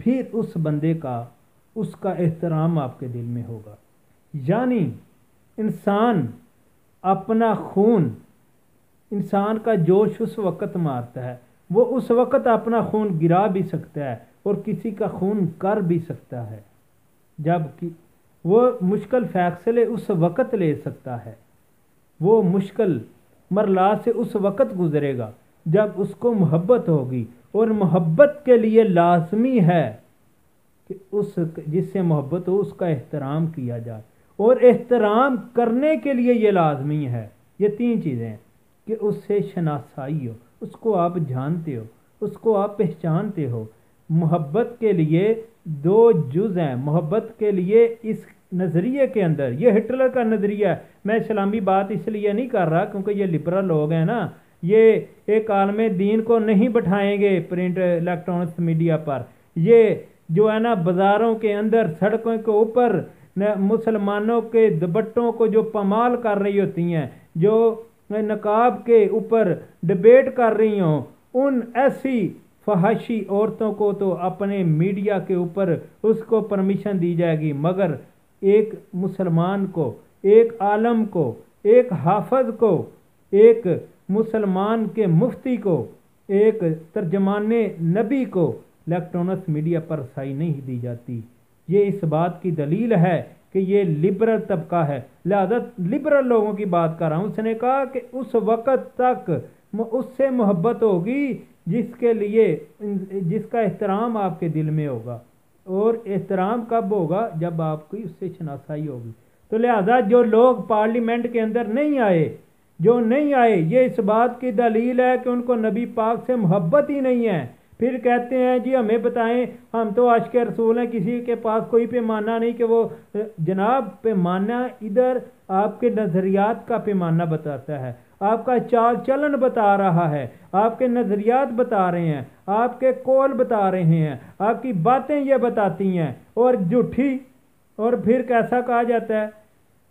پھر اس بندے کا اس کا احترام آپ کے دل میں ہوگا۔ یعنی انسان اپنا خون، انسان کا جوش اس وقت مارتا ہے، وہ اس وقت اپنا خون گرا بھی سکتا ہے اور کسی کا خون کر بھی سکتا ہے، جب کہ وہ مشکل فیصلے اس وقت لے سکتا ہے، وہ مشکل مرحلہ سے اس وقت گزرے گا جب اس کو محبت ہوگی، اور محبت کے لیے لازمی ہے کہ اس جس سے محبت ہو اس کا احترام کیا جائے، اور احترام کرنے کے لیے یہ لازمی ہے، یہ تین چیزیں ہیں کہ اس سے شناسائی ہو، اس کو آپ جانتے ہو، اس کو آپ پہچانتے ہو۔ محبت کے لیے دو جز ہیں، محبت کے لیے اس نظریے کے اندر، یہ ہٹلر کا نظریہ ہے، میں اسلامی بات اس لیے نہیں کر رہا کیونکہ یہ لبرل لوگ ہیں نا، یہ ایک عالم دین کو نہیں بٹھائیں گے پرنٹ الیکٹرانکس میڈیا پر، یہ جو ہے نا بازاروں کے اندر سڑکوں کے اوپر مسلمانوں کے دوپٹوں کو جو پامال کر رہی ہوتی ہیں، جو نقاب کے اوپر ڈبیٹ کر رہی ہوں، ان ایسی فحاشی عورتوں کو تو اپنے میڈیا کے اوپر اس کو پرمیشن دی جائے گی، مگر ایک مسلمان کو، ایک عالم کو، ایک حافظ کو، ایک مسلمان کے مفتی کو، ایک ترجمان نبی کو الیکٹرانکس میڈیا پر رسائی نہیں دی جاتی۔ یہ اس بات کی دلیل ہے کہ یہ لبرل طبقہ ہے، لہذا لبرل لوگوں کی بات کر رہا ہوں۔ اس نے کہا کہ اس وقت تک اس سے محبت ہوگی جس کا احترام آپ کے دل میں ہوگا، اور احترام کب ہوگا؟ جب آپ کی اس سے شناسائی ہوگی۔ تو لہذا جو لوگ پارلیمنٹ کے اندر نہیں آئے، یہ اس بات کی دلیل ہے کہ ان کو نبی پاک سے محبت ہی نہیں ہے۔ پھر کہتے ہیں جی ہمیں بتائیں، ہم تو عاشق رسول ہیں، کسی کے پاس کوئی پیمانہ نہیں کہ وہ جناب پیمانہ ادھر آپ کے نظریات کا پیمانہ بتاتا ہے، آپ کا چال چلن بتا رہا ہے، آپ کے نظریات بتا رہے ہیں، آپ کے قول بتا رہے ہیں، آپ کی باتیں یہ بتاتی ہیں، اور جھوٹی۔ اور پھر کیسا کہا جاتا ہے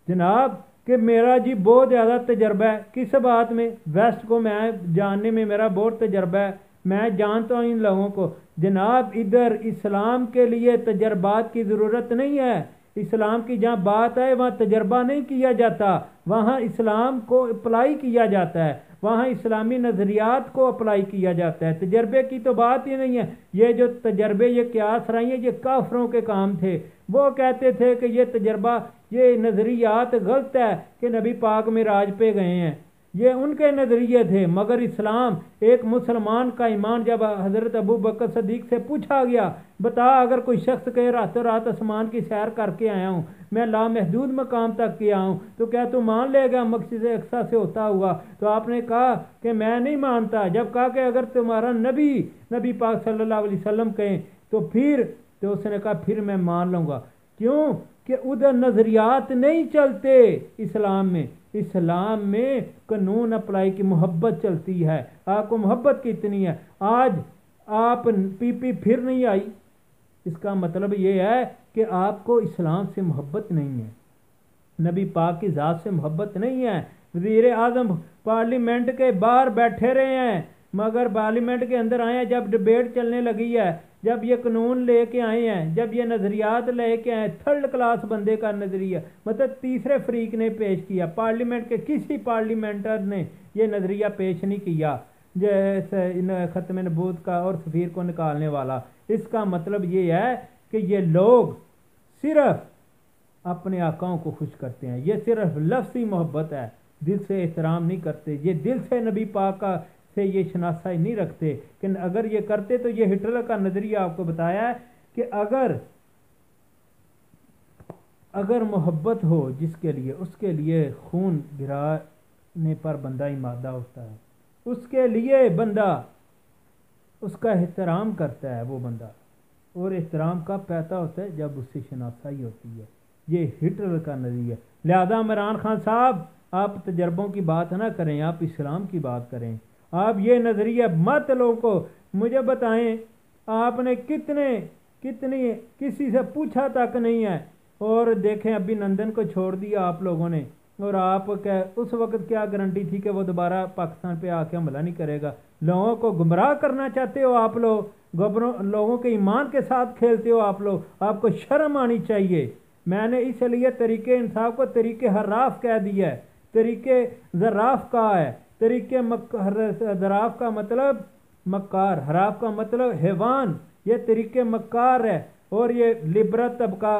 جناب کہ میرا جی بہت زیادہ تجربہ ہے، کس بات میں؟ ویسٹ کو میں جاننے میں میرا بہت تجربہ ہے، میں جانتا ہوں ان لوگوں کو۔ جناب ادھر اسلام کے لیے تجربات کی ضرورت نہیں ہے، اسلام کی جہاں بات ہے وہاں تجربہ نہیں کیا جاتا، وہاں اسلام کو اپلائی کیا جاتا ہے، وہاں اسلامی نظریات کو اپلائی کیا جاتا ہے، تجربے کی تو بات ہی نہیں ہے۔ یہ جو تجربے، یہ قیاس رہی ہیں، یہ کافروں کے کام تھے، وہ کہتے تھے کہ یہ تجربہ، یہ نظریات غلط ہے کہ نبی پاک معراج پہ گئے ہیں، یہ ان کے نظریے تھے۔ مگر اسلام، ایک مسلمان کا ایمان، جب حضرت ابو بکر صدیق سے پوچھا گیا بتا اگر کوئی شخص کہے راتوں رات آسمان کی سیر کر کے آیا ہوں، میں لامحدود مقام تک گیا ہوں، تو کیا تو مان لے گا مسجد اقصی سے ہوتا ہوا؟ تو آپ نے کہا کہ میں نہیں مانتا۔ جب کہا کہ اگر تمہارا نبی پاک صلی اللہ علیہ وسلم کہیں تو اس نے کہا پھر میں مان لوں گا۔ کیوں؟ کہ ادھر نظریات نہیں چلتے اسلام میں قانون اپلائی کی محبت چلتی ہے۔ آپ کو محبت کتنی ہے؟ آج آپ پھر نہیں آئی، اس کا مطلب یہ ہے کہ آپ کو اسلام سے محبت نہیں ہے، نبی پاک کی ذات سے محبت نہیں ہے۔ وزیر اعظم پارلیمنٹ کے باہر بیٹھے رہے ہیں، مگر پارلیمنٹ کے اندر آئے ہیں جب ڈبیٹ چلنے لگی ہے، جب یہ قانون لے کے آئے ہیں، جب یہ نظریات لے کے آئے، تھرڈ کلاس بندے کا نظریہ، مطلب تیسرے فریق نے پیش کیا، پارلیمنٹ کے کسی پارلیمنٹر نے یہ نظریہ پیش نہیں کیا، جیسے ختم نبوت کا اور سفیر کو نکالنے والا۔ اس کا مطلب یہ ہے کہ یہ لوگ صرف اپنے آقاؤں کو خوش کرتے ہیں، یہ صرف لفظی محبت ہے، دل سے احترام نہیں کرتے، یہ دل سے نبی پاک کا سے یہ شناسائی نہیں رکھتے۔ کہ اگر یہ کرتے تو یہ ہٹلر کا نظریہ آپ کو بتایا ہے کہ اگر محبت ہو جس کے لیے، اس کے لیے خون گرانے پر بندہ ہی مادہ ہوتا ہے، اس کے لیے بندہ اس کا احترام کرتا ہے، وہ بندہ، اور احترام کب پیدا ہوتا ہے؟ جب اس سے شناسائی ہوتی ہے۔ یہ ہٹلر کا نظریہ۔ لہذا عمران خان صاحب، آپ تجربوں کی بات نہ کریں، آپ اسلام کی بات کریں۔ آپ یہ نظریہ مت لوگوں کو مجھے بتائیں، آپ نے کتنی کسی سے پوچھا تک نہیں ہے، اور دیکھیں ابھی نندن کو چھوڑ دیا آپ لوگوں نے، اور آپ اس وقت کیا گارنٹی تھی کہ وہ دوبارہ پاکستان پہ آ کے حملہ نہیں کرے گا؟ لوگوں کو گمراہ کرنا چاہتے ہو آپ لوگ، لوگوں کے ایمان کے ساتھ کھیلتے ہو آپ لوگ، آپ کو شرم آنی چاہیے۔ میں نے اس لیے طریقے انصاف کو طریقے حراف کہہ دیا ہے، طریقے زراف کہا ہے۔ طریقے زراف کا مطلب مکار، حراف کا مطلب حیوان، یہ طریقے مکار ہے۔ اور یہ لبرل طبقہ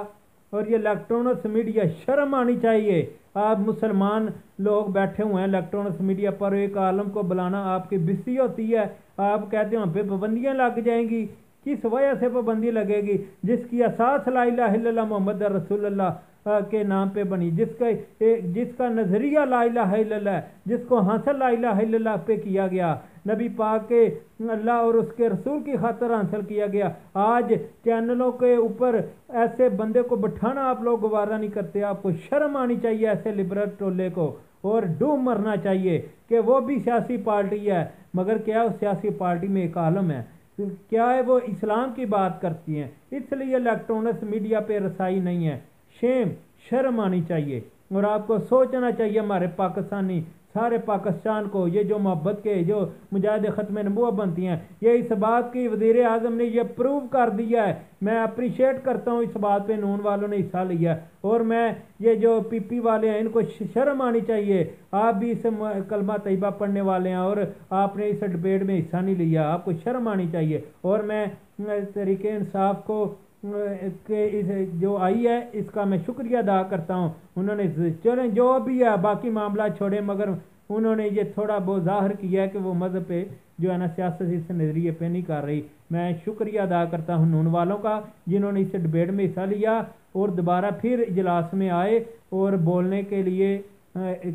اور یہ الیکٹرانکس میڈیا، شرم آنی چاہیے۔ آپ مسلمان لوگ بیٹھے ہوئے ہیں الیکٹرانکس میڈیا پر، ایک عالم کو بلانا آپ کی بسی ہوتی ہے، آپ کہتے ہیں ہم پہ پابندیاں لگ جائیں گی۔ کس وجہ سے پابندی لگے گی؟ جس کی اساس لا الہ الا اللہ محمد رسول اللہ کے نام پہ بنی، جس کا نظریہ لا الہ الا اللہ ہے، جس کو حاصل لا الہ الا اللہ پہ کیا گیا، نبی پاک کے اللہ اور اس کے رسول کی خاطر حاصل کیا گیا۔ آج چینلوں کے اوپر ایسے بندے کو بٹھانا آپ لوگ گوارا نہیں کرتے۔ آپ کو شرم آنی چاہیے ایسے لبرل ٹولے کو، اور ڈوب مرنا چاہیے کہ وہ بھی سیاسی پارٹی ہے، مگر کیا اس سیاسی پارٹی میں ایک عالم ہے، کیا ہے وہ اسلام کی بات کرتی ہیں، اس لیے الیکٹرانکس میڈیا پہ رسائی نہیں ہے۔ شرم آنی چاہیے، اور آپ کو سوچنا چاہیے ہمارے پاکستانی سارے پاکستان کو، یہ جو محبت کے جو مجاہد ختم نبوت بنتی ہیں، یہ اس بات کی وزیر اعظم نے یہ پروو کر دیا ہے۔ میں اپریشیٹ کرتا ہوں اس بات پہ نون والوں نے حصہ لیا، اور میں یہ جو پی پی والے ہیں ان کو شرم آنی چاہیے۔ آپ بھی اس کلمہ طیبہ پڑھنے والے ہیں اور آپ نے اس ڈبیٹ میں حصہ نہیں لیا، آپ کو شرم آنی چاہیے۔ اور میں طریقے انصاف کو جو آئی ہے اس کا میں شکریہ ادا کرتا ہوں۔ انہوں نے چلیں جو بھی ہے باقی معاملہ چھوڑیں، مگر انہوں نے یہ تھوڑا بہت ظاہر کیا ہے کہ وہ مذہب پہ جو ہے نا سیاست اس نظریے پہ نہیں کر رہی۔ میں شکریہ ادا کرتا ہوں نون والوں کا جنہوں نے اس ڈبیٹ میں حصہ لیا اور دوبارہ پھر اجلاس میں آئے اور بولنے کے لیے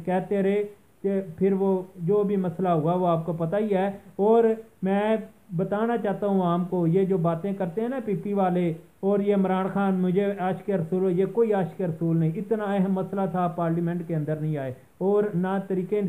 کہتے رہے کہ پھر وہ جو بھی مسئلہ ہوا وہ آپ کو پتہ ہی ہے۔ اور میں بتانا چاہتا ہوں عام کو، یہ جو باتیں کرتے ہیں نا پی پی والے اور یہ عمران خان مجھے عاشق رسول، یہ کوئی عاشق رسول نہیں، اتنا اہم مسئلہ تھا پارلیمنٹ کے اندر نہیں آئے، اور نہ طریقے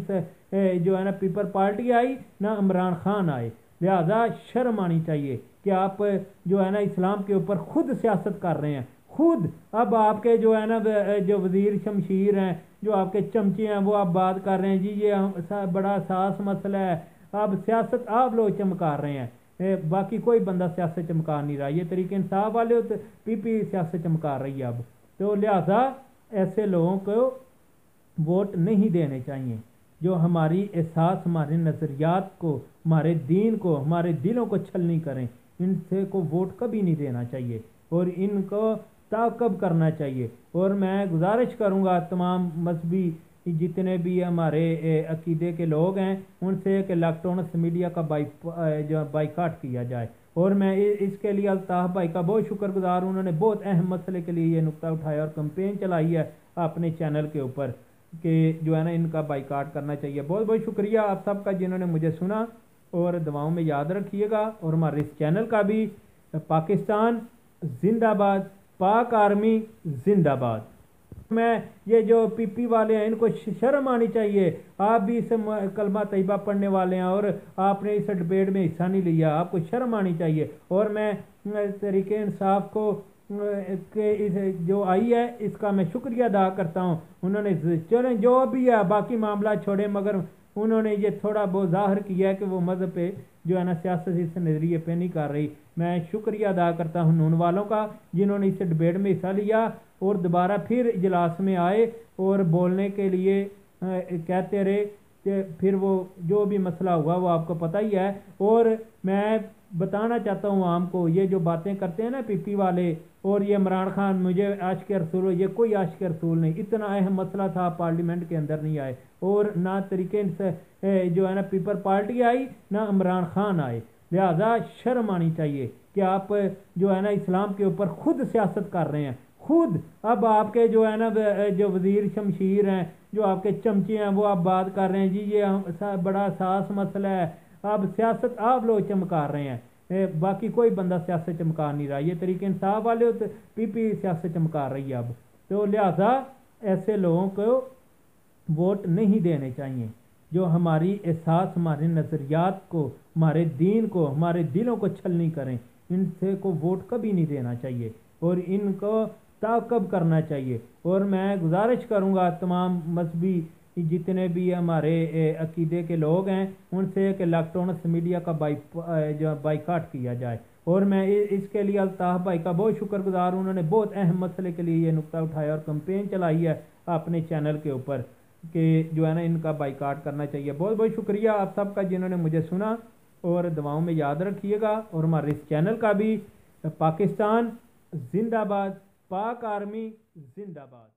جو ہے نا پیپل پارٹی آئی نہ عمران خان آئے۔ لہذا شرم آنی چاہیے کہ آپ جو ہے نا اسلام کے اوپر خود سیاست کر رہے ہیں، خود۔ اب آپ کے جو ہے نا جو وزیر شمشیر ہیں، جو آپ کے چمچے ہیں، وہ آپ بات کر رہے ہیں جی یہ بڑا حساس مسئلہ ہے، اب سیاست آپ لوگ چمکا رہے ہیں، باقی کوئی بندہ سیاست چمکا نہیں رہا۔ یہ طریقے انصاف والے پی پی سیاست چمکا رہی ہے اب، تو لہذا ایسے لوگوں کو ووٹ نہیں دینے چاہیے جو ہماری احساس، ہمارے نظریات کو، ہمارے دین کو، ہمارے دلوں کو چھلنی کریں۔ ان سے کو ووٹ کبھی نہیں دینا چاہیے اور ان کو تعاقب کرنا چاہیے۔ اور میں گزارش کروں گا تمام مذہبی جتنے بھی ہمارے عقیدے کے لوگ ہیں ان سے کہ الیکٹرانکس میڈیا کا بائیکاٹ کیا جائے۔ اور میں اس کے لیے الطاف بھائی کا بہت شکر گزار ہوں، انہوں نے بہت اہم مسئلے کے لیے یہ نقطہ اٹھایا اور کمپین چلائی ہے اپنے چینل کے اوپر کہ جو ہے نا ان کا بائیکاٹ کرنا چاہیے۔ بہت بہت شکریہ آپ سب کا جنہوں نے مجھے سنا، اور دعاؤں میں یاد رکھیے گا، اور ہمارے اس چینل کا بھی۔ پاکستان زندہ باد، پاک آرمی زندہ باد۔ میں یہ جو پی پی والے ہیں ان کو شرم آنی چاہیے، آپ بھی اس کلمہ طیبہ پڑھنے والے ہیں اور آپ نے اس ڈبیٹ میں حصہ نہیں لیا، آپ کو شرم آنی چاہیے۔ اور میں طریقے انصاف کو جو آئی ہے اس کا میں شکریہ ادا کرتا ہوں۔ انہوں نے چلیں جو بھی ہے باقی معاملہ چھوڑیں، مگر انہوں نے یہ تھوڑا بہت ظاہر کیا ہے کہ وہ مذہب پہ جو ہے نا سیاست اس نظریے پہ نہیں کر رہی۔ میں شکریہ ادا کرتا ہوں نون والوں کا جنہوں نے اس ڈبیٹ میں حصہ لیا اور دوبارہ پھر اجلاس میں آئے اور بولنے کے لیے کہتے رہے کہ پھر وہ جو بھی مسئلہ ہوا وہ آپ کو پتہ ہی ہے۔ اور میں بتانا چاہتا ہوں عام کو، یہ جو باتیں کرتے ہیں نا پی پی والے اور یہ عمران خان مجھے عاشق رسول، یہ کوئی عاشق رسول نہیں، اتنا اہم مسئلہ تھا پارلیمنٹ کے اندر نہیں آئے، اور نہ طریقے جو ہے نا پیپل پارٹی آئی نہ عمران خان آئے۔ لہذا شرم آنی چاہیے کہ آپ جو ہے نا اسلام کے اوپر خود سیاست کر رہے ہیں، خود۔ اب آپ کے جو ہے نا جو وزیر شمشیر ہیں، جو آپ کے چمچے ہیں، وہ آپ بات کر رہے ہیں جی یہ بڑا حساس مسئلہ ہے، اب سیاست آپ لوگ چمکا رہے ہیں، باقی کوئی بندہ سیاست چمکا نہیں رہا۔ یہ طریقے انصاف والے پی پی سیاست چمکا رہی ہے اب، تو لہذا ایسے لوگوں کو ووٹ نہیں دینے چاہیے جو ہماری احساس، ہمارے نظریات کو، ہمارے دین کو، ہمارے دلوں کو چھلنی کریں۔ ان سے کو ووٹ کبھی نہیں دینا چاہیے اور ان کو تعاقب کرنا چاہیے۔ اور میں گزارش کروں گا تمام مذہبی جتنے بھی ہمارے عقیدے کے لوگ ہیں ان سے کہ الیکٹرانکس میڈیا کا بائیکاٹ کیا جائے۔ اور میں اس کے لیے الطاف بھائی کا بہت شکر گزار ہوں، انہوں نے بہت اہم مسئلے کے لیے یہ نقطہ اٹھایا اور کمپین چلائی ہے اپنے چینل کے اوپر کہ جو ہے نا ان کا بائیکاٹ کرنا چاہیے۔ بہت بہت شکریہ آپ سب کا جنہوں نے مجھے سنا، اور دعاؤں میں یاد رکھیے گا، اور ہمارے اس چینل کا بھی۔ پاکستان زندہ باد، پاک آرمی زندہ باد۔